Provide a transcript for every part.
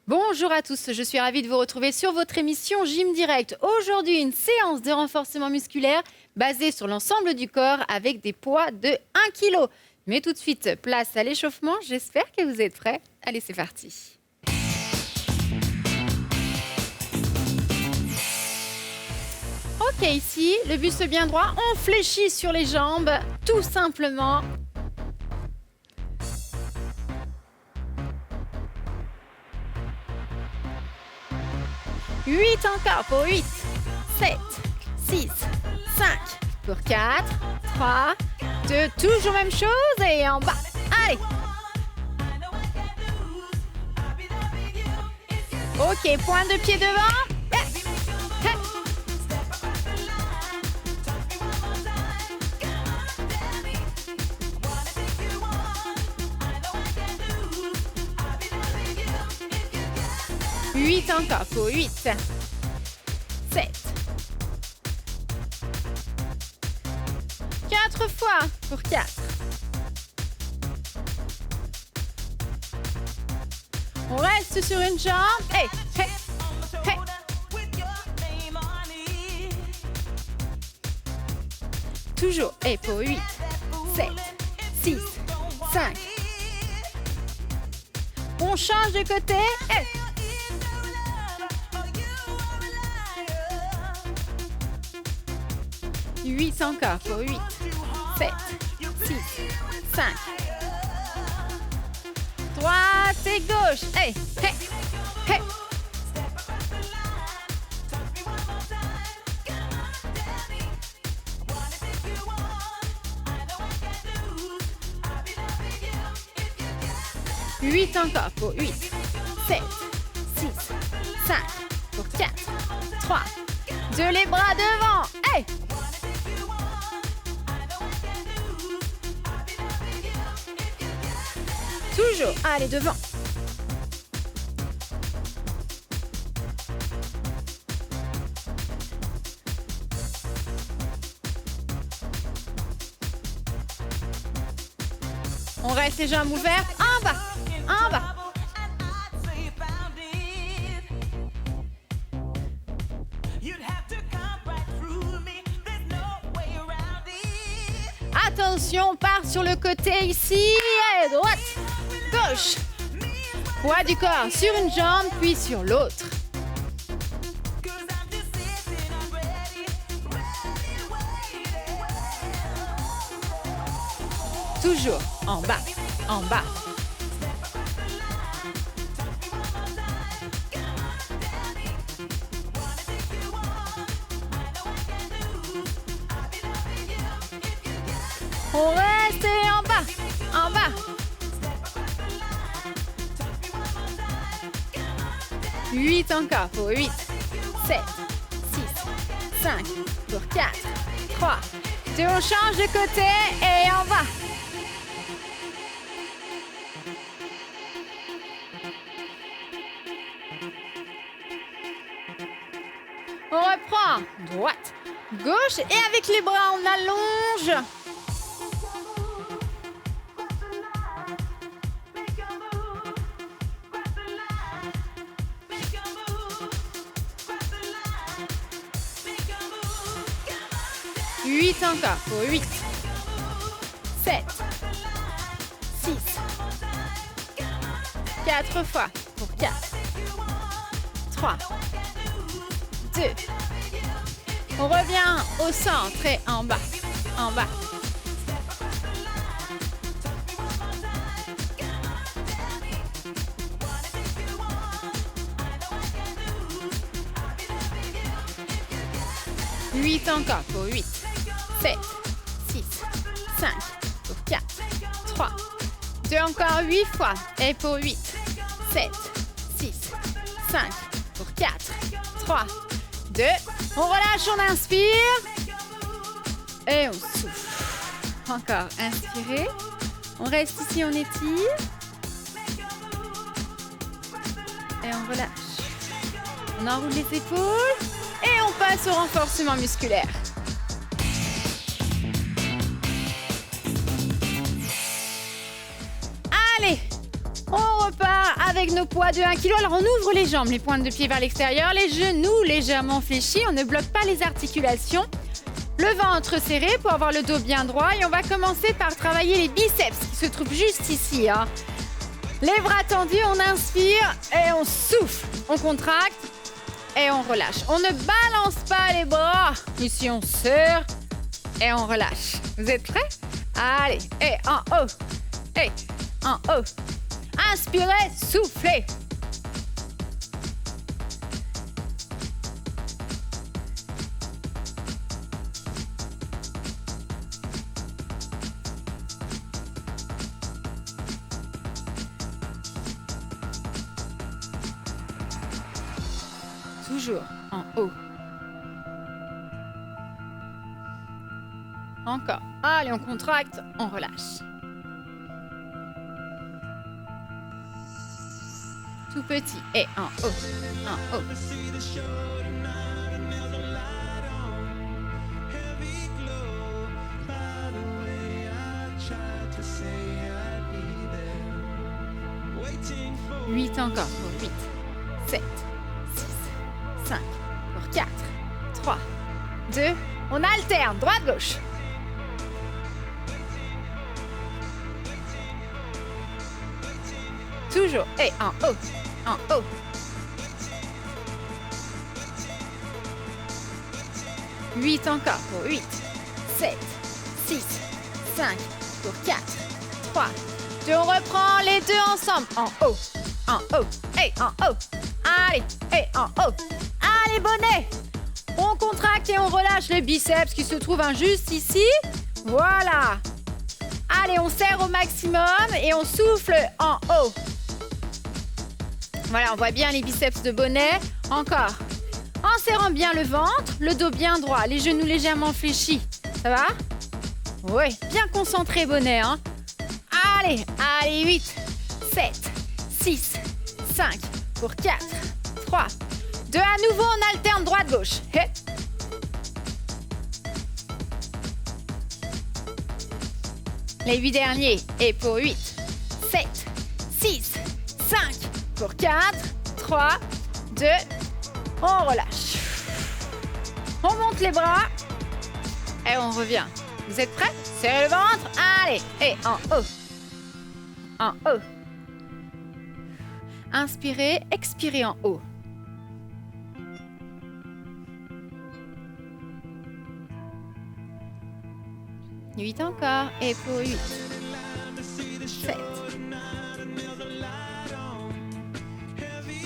Bonjour à tous, je suis ravie de vous retrouver sur votre émission Gym Direct. Aujourd'hui, une séance de renforcement musculaire basée sur l'ensemble du corps avec des poids de 1 kg. Mais tout de suite, place à l'échauffement. J'espère que vous êtes prêts. Allez, c'est parti. Ok, ici, le buste bien droit. On fléchit sur les jambes, tout simplement. Huit encore pour 8, 7, 6, 5, pour 4, 3, 2, toujours même chose et en bas. Allez. Ok, pointe de pied devant. 8 encore pour 8, 7, 4 fois pour 4. On reste sur une jambe. Hey, hey, hey. Toujours. Et pour 8, 7, 6, 5. On change de côté. Hey. 8 encore pour 8, 7, 6, 5. Droite et gauche. Hey, hey, hey. Huit encore pour 8, 7, 6, 5, pour 4, 3, 2, les bras devant. Hey. Toujours, allez, devant. On reste les jambes ouvertes, en bas, en bas. Attention, on part sur le côté ici, allez, droite. Gauche. Poids du corps sur une jambe, puis sur l'autre. Toujours en bas, en bas. On reste en bas, en bas. 8 encore pour 8, 7, 6, 5, pour 4, 3, 2, on change de côté et en bas. On reprend, droite, gauche et avec les bras on allonge. Huit encore pour 8, 7, 6, 4 fois pour 4, 3, 2. On revient au centre et en bas, en bas. Huit encore pour 8. 7, 6, 5, pour 4, 3, 2, encore 8 fois. Et pour 8, 7, 6, 5, pour 4, 3, 2. On relâche, on inspire. Et on souffle. Encore, inspirez. On reste ici, on étire. Et on relâche. On enroule les épaules. Et on passe au renforcement musculaire. Allez, On repart avec nos poids de 1 kg. Alors, on ouvre les jambes, les pointes de pied vers l'extérieur, les genoux légèrement fléchis. On ne bloque pas les articulations. Le ventre serré pour avoir le dos bien droit. Et on va commencer par travailler les biceps qui se trouvent juste ici. Les bras tendus, on inspire et on souffle. On contracte et on relâche. On ne balance pas les bras. Ici, on serre et on relâche. Vous êtes prêts? Allez, et en haut. Et en haut. Inspirez, soufflez. Toujours en haut. Encore. Allez, on contracte, on relâche. Tout petit et en haut, en haut. Huit encore pour 8, 7, 6, 5, pour 4, 3, 2, on alterne, droite-gauche. Toujours, et en haut, en haut. 8 encore pour 8, 7, 6, 5, pour 4, 3, 2, on reprend les deux ensemble, en haut, et en haut. Allez, et en haut. Allez, bonnet. On contracte et on relâche les biceps qui se trouvent juste ici. Voilà. Allez, on serre au maximum et on souffle en haut. Voilà, on voit bien les biceps de bonnet. Encore. En serrant bien le ventre, le dos bien droit, les genoux légèrement fléchis. Ça va? Oui, bien concentré, bonnet. Hein? Allez, 8, 7, 6, 5, pour 4, 3, 2, à nouveau, on alterne droite-gauche. Les 8 derniers, et pour 8, 7, 6, 5, pour 4, 3, 2, on relâche. On monte les bras et on revient. Vous êtes prêts? Serrez le ventre. Allez, et en haut. En haut. Inspirez, expirez en haut. Huit encore, et pour 8, 7.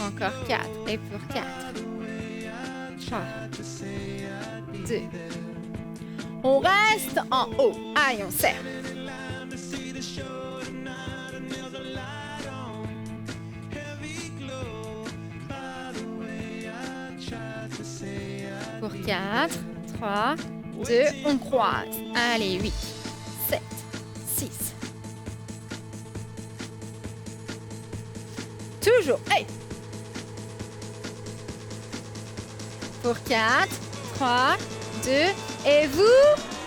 Encore 4, et pour 4, 3, 2. On reste en haut. Allez, on serre. Pour 4, 3, 2, on croise. Allez, 8, 7, 6. Toujours. Hey. Pour 4, 3, 2, et vous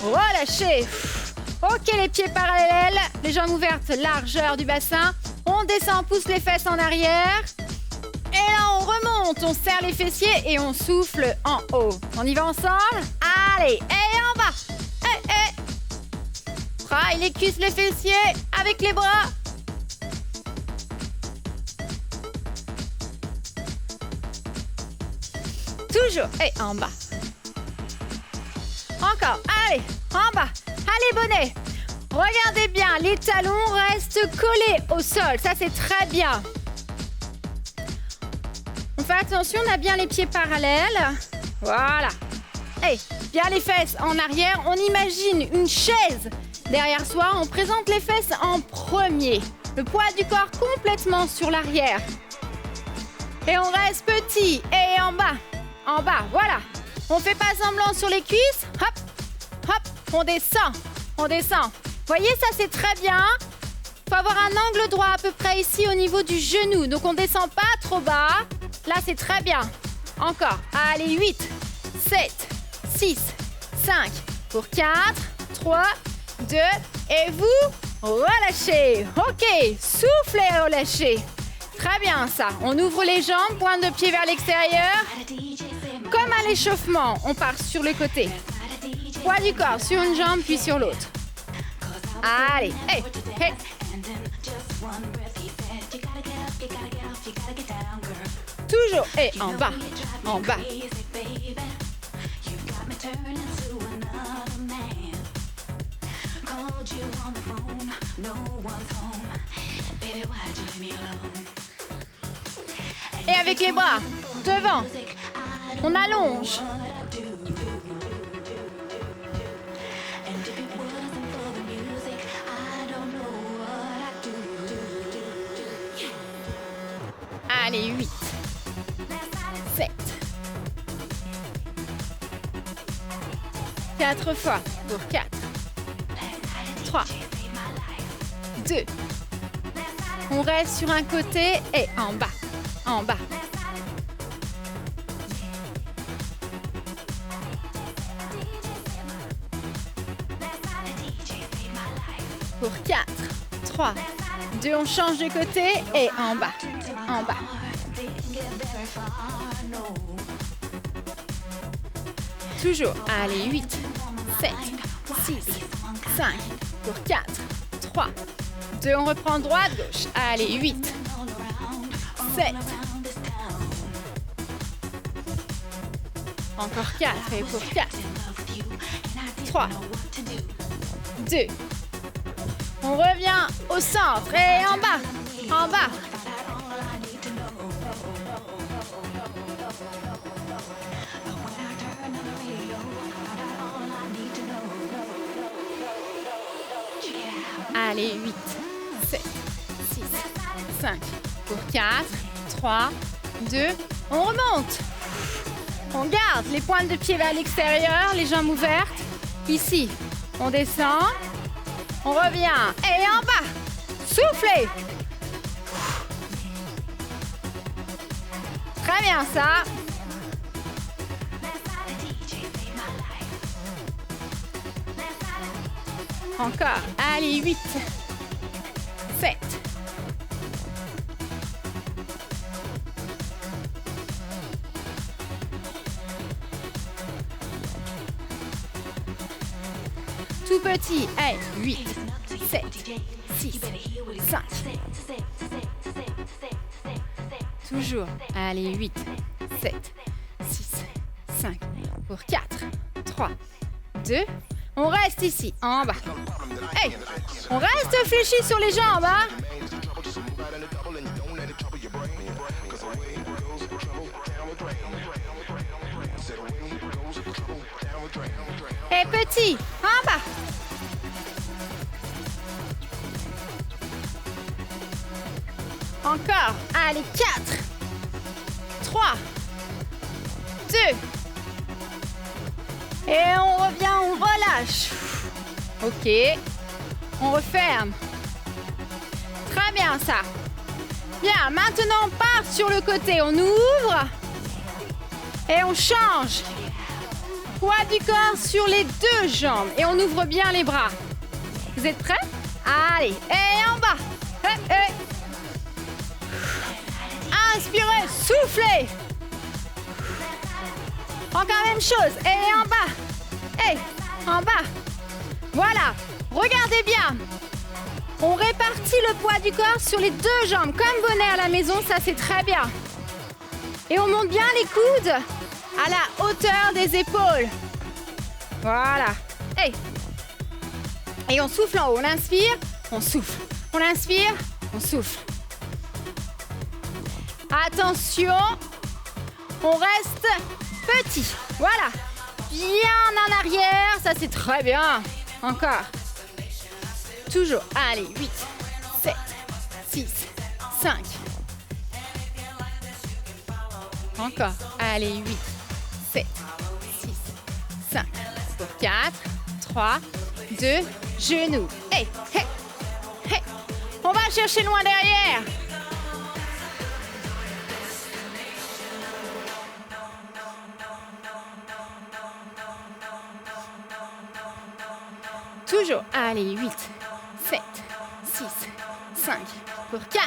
relâchez. Ok, les pieds parallèles, les jambes ouvertes, largeur du bassin. On descend, on pousse les fesses en arrière. Et là, on remonte, on serre les fessiers et on souffle en haut. On y va ensemble? Allez, et en bas. Travaille les cuisses, les fessiers avec les bras. Toujours, et en bas. Encore, allez, en bas. Allez, bonnet. Regardez bien, les talons restent collés au sol. Ça, c'est très bien. On fait attention, on a bien les pieds parallèles. Voilà. Et bien les fesses en arrière. On imagine une chaise derrière soi. On présente les fesses en premier. Le poids du corps complètement sur l'arrière. Et on reste petit. Et en bas. En bas, voilà. On fait pas semblant sur les cuisses. Hop, hop. On descend. On descend. Voyez, ça c'est très bien. Il faut avoir un angle droit à peu près ici au niveau du genou. Donc on descend pas trop bas. Là, c'est très bien. Encore. Allez, 8, 7, 6, 5, pour 4, 3, 2, et vous relâchez. Ok, soufflez, relâchez. Très bien ça. On ouvre les jambes, pointe de pied vers l'extérieur. Comme à l'échauffement, on part sur le côté. Poids du corps sur une jambe puis sur l'autre. Allez, hey, hey. Toujours, et en bas, en bas. Et avec les bras devant, on allonge. Allez, 8, 7, 4 fois pour 4, 3, 2. On reste sur un côté et en bas, en bas. Pour 4, 3, 2, on change de côté et en bas, en bas. Toujours, allez, 8, 7, 6, 5, pour 4, 3, 2, on reprend droite, gauche, allez, 8, 7, encore 4, et pour 4, 3, 2, on revient au centre et en bas, en bas. Allez, 8, 7, 6, 5, pour 4, 3, 2, on remonte. On garde les pointes de pied vers l'extérieur, les jambes ouvertes. Ici, on descend, on revient et en bas. Soufflez. Très bien ça. Encore, allez, 8, 7. Tout petit, allez, 8, 7, 6, 5. Toujours, allez, 8, 7, 6, 5. Pour 4, 3, 2. On reste ici, en bas. Hey, on reste fléchi sur les jambes, hein? Et petit, en bas. Encore, allez, 4, 3, 2. Et on revient, on relâche. Ok. On referme. Très bien ça. Bien, maintenant on part sur le côté. On ouvre. Et on change. Poids du corps sur les deux jambes. Et on ouvre bien les bras. Vous êtes prêts? Allez. Et en bas. Hey, hey. Inspirez, soufflez. Encore même chose. Et en bas. Et en bas. Voilà. Regardez bien. On répartit le poids du corps sur les deux jambes. Comme bonnet à la maison, ça c'est très bien. Et on monte bien les coudes à la hauteur des épaules. Voilà. Hey. Et on souffle en haut. On inspire, on souffle. On inspire, on souffle. Attention. On reste petit. Voilà. Bien en arrière. Ça, c'est très bien. Encore. Toujours. Allez. 8, 7, 6, 5. Encore. Allez. 8, 7, 6, 5. Pour 4, 3, 2. Genoux. Hey, hey, hey. On va chercher loin derrière. Toujours. Allez, 8, 7, pour 4,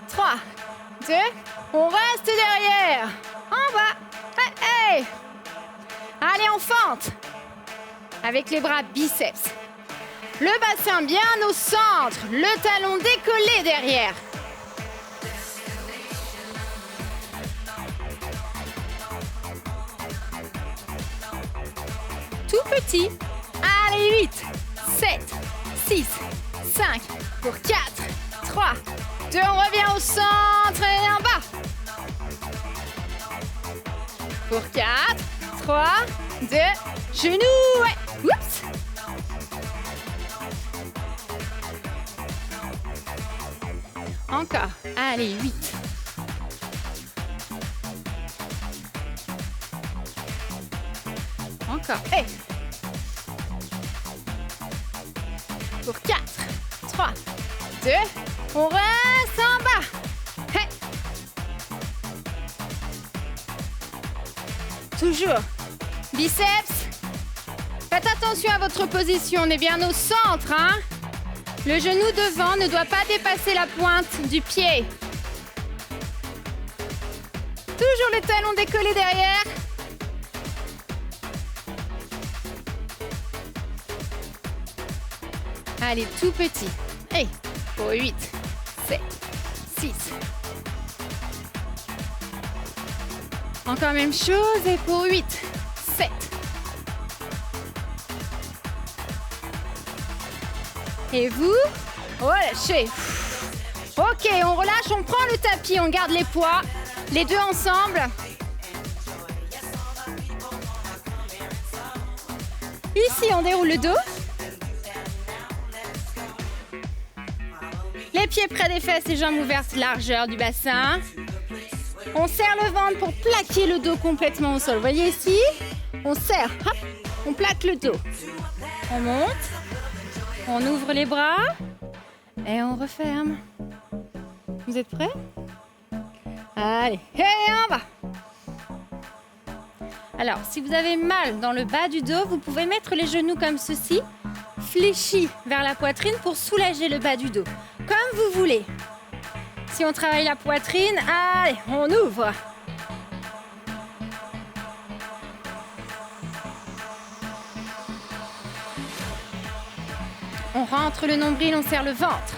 3, 2. On reste derrière. En bas. Hey, hey. Allez, en fente. Avec les bras biceps. Le bassin bien au centre. Le talon décollé derrière. Tout petit. Allez, 8, 7, 6, 5, pour 4, 3, 2, on revient au centre et en bas. Pour 4, 3, 2, genoux, ouais. Oups. Encore, allez, 8. Encore, hey. Pour 4, 3, 2, on reste en bas. Hey. Toujours. Biceps. Faites attention à votre position, on est bien au centre, hein. Le genou devant ne doit pas dépasser la pointe du pied. Toujours les talons décollés derrière. Allez, tout petit. Hey, pour 8, 7, 6. Encore même chose et pour 8, 7. Et vous, relâchez. Ok, on relâche, on prend le tapis, on garde les poids. Les deux ensemble. Ici, on déroule le dos. Les pieds près des fesses et jambes ouvertes, largeur du bassin. On serre le ventre pour plaquer le dos complètement au sol. Vous voyez ici, on serre, hop, on plaque le dos. On monte, on ouvre les bras et on referme. Vous êtes prêts? Allez, et en bas. Alors, si vous avez mal dans le bas du dos, vous pouvez mettre les genoux comme ceci, fléchis vers la poitrine pour soulager le bas du dos. Comme vous voulez. Si on travaille la poitrine, allez, on ouvre. On rentre le nombril, on serre le ventre.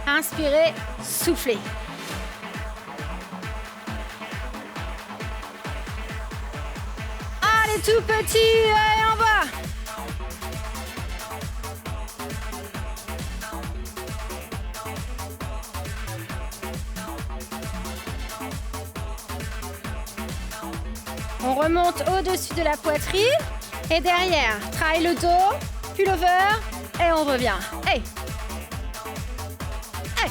Inspirez, soufflez. Allez, tout petit, allez, en bas. On remonte au-dessus de la poitrine et derrière, travaille le dos, pullover et on revient. Hey. Hey.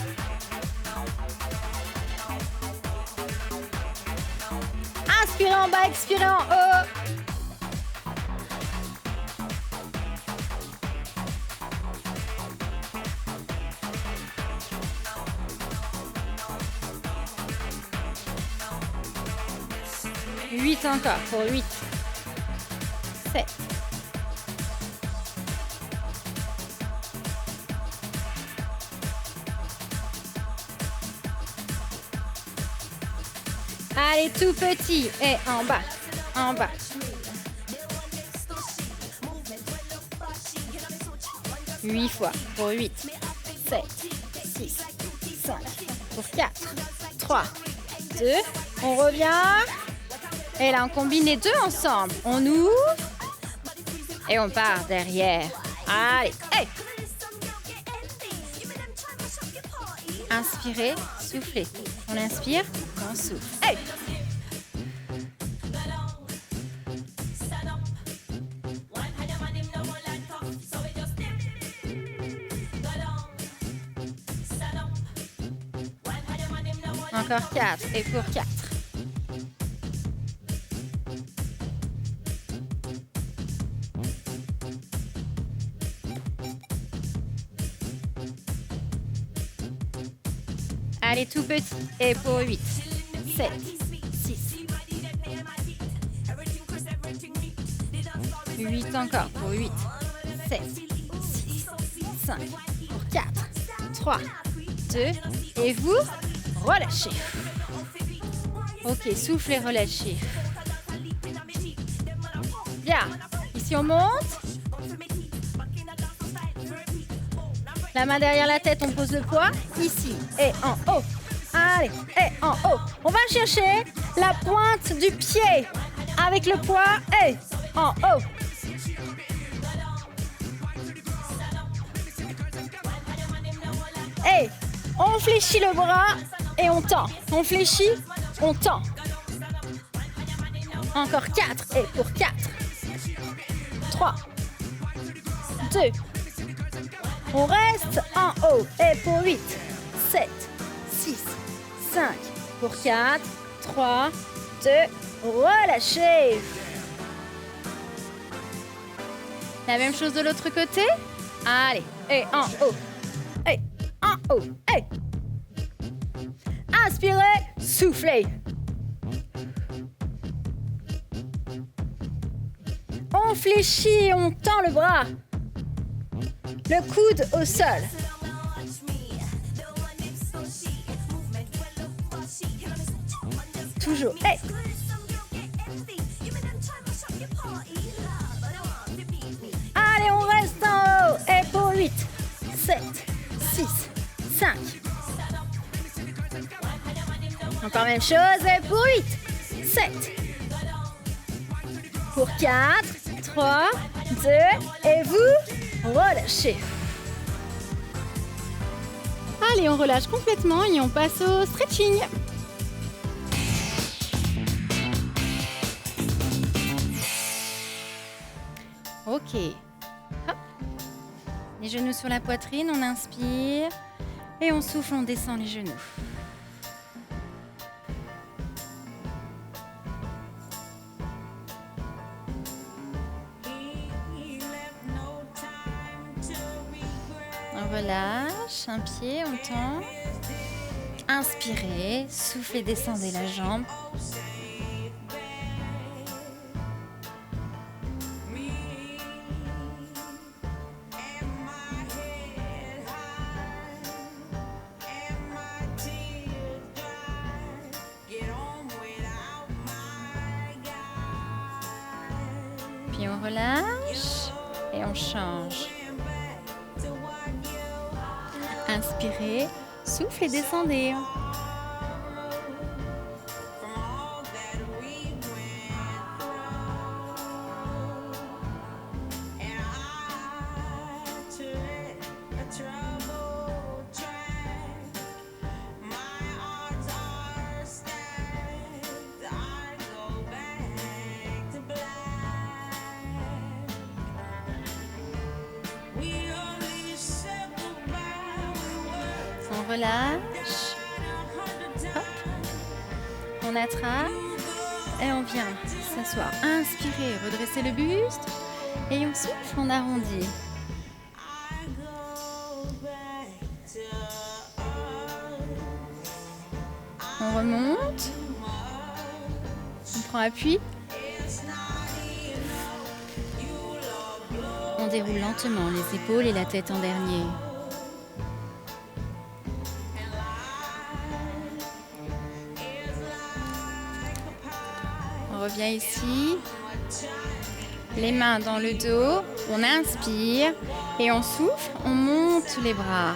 Inspirez en bas, expirez en haut. Encore pour 8, 7. Allez, tout petit et en bas, en bas. Huit fois pour 8, 7, 6, 5, pour 4, 3, 2. On revient. Et là, on combine les deux ensemble. On ouvre et on part derrière. Allez, hey. Inspirez, soufflez. On inspire, on souffle. Hey. Encore 4 et pour 4. Allez, tout petit. Et pour 8, 7, 6. 8 encore pour 8, 7, 6, 5, pour 4, 3, 2 et vous relâchez. Ok, soufflez, relâchez. Bien, ici on monte. La main derrière la tête, on pose le poids. Ici et en haut. Allez, et en haut. On va chercher la pointe du pied avec le poids et en haut. Et on fléchit le bras et on tend. On fléchit, on tend. Encore 4 et pour 4. 3, 2. On reste en haut et pour 8, 7, 6, 5, pour 4, 3, 2, relâchez. La même chose de l'autre côté. Allez, et en haut, et en haut, et. Inspirez, soufflez. On fléchit, on tend le bras. Le coude au sol. Toujours. Hey. Allez, on reste en haut. Et pour 8, 7, 6, 5. Encore même chose. Et pour 8, 7. Pour 4, 3, 2. Et vous relâchez. Allez, on relâche complètement et on passe au stretching. Ok. Hop. Les genoux sur la poitrine, on inspire et on souffle, on descend les genoux. On relâche, un pied, on tend. Inspirez, soufflez, descendez la jambe. Puis on relâche et on change. Inspirez, soufflez, descendez. On relâche. Hop. On attrape et on vient s'asseoir. Inspirez, redressez le buste et on souffle, on arrondit. On remonte. On prend appui. On déroule lentement les épaules et la tête en dernier. On revient ici. Les mains dans le dos. On inspire et on souffle. On monte les bras.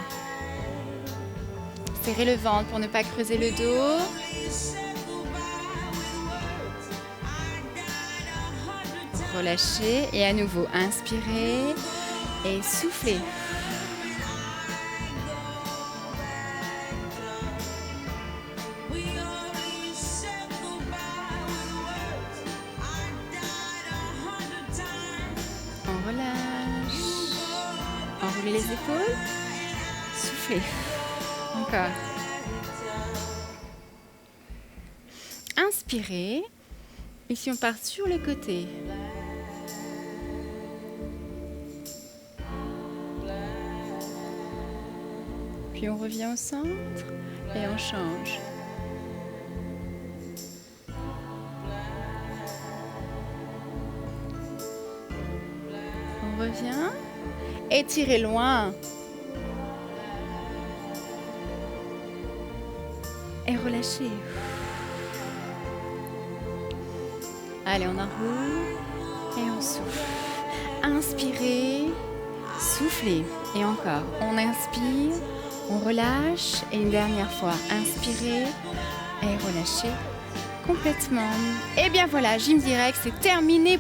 Serrez le ventre pour ne pas creuser le dos. Relâchez et à nouveau inspirez et soufflez. On relâche. Enroulez les épaules. Soufflez. Encore. Inspirez. Ici, on part sur le côté. Puis on revient au centre et on change. On revient. Étirez loin. et relâchez. Allez, on enroule et on souffle. Inspirez, soufflez et encore. On inspire, on relâche et une dernière fois. Inspirez et relâchez complètement. Et bien voilà, Gym Direct, c'est terminé.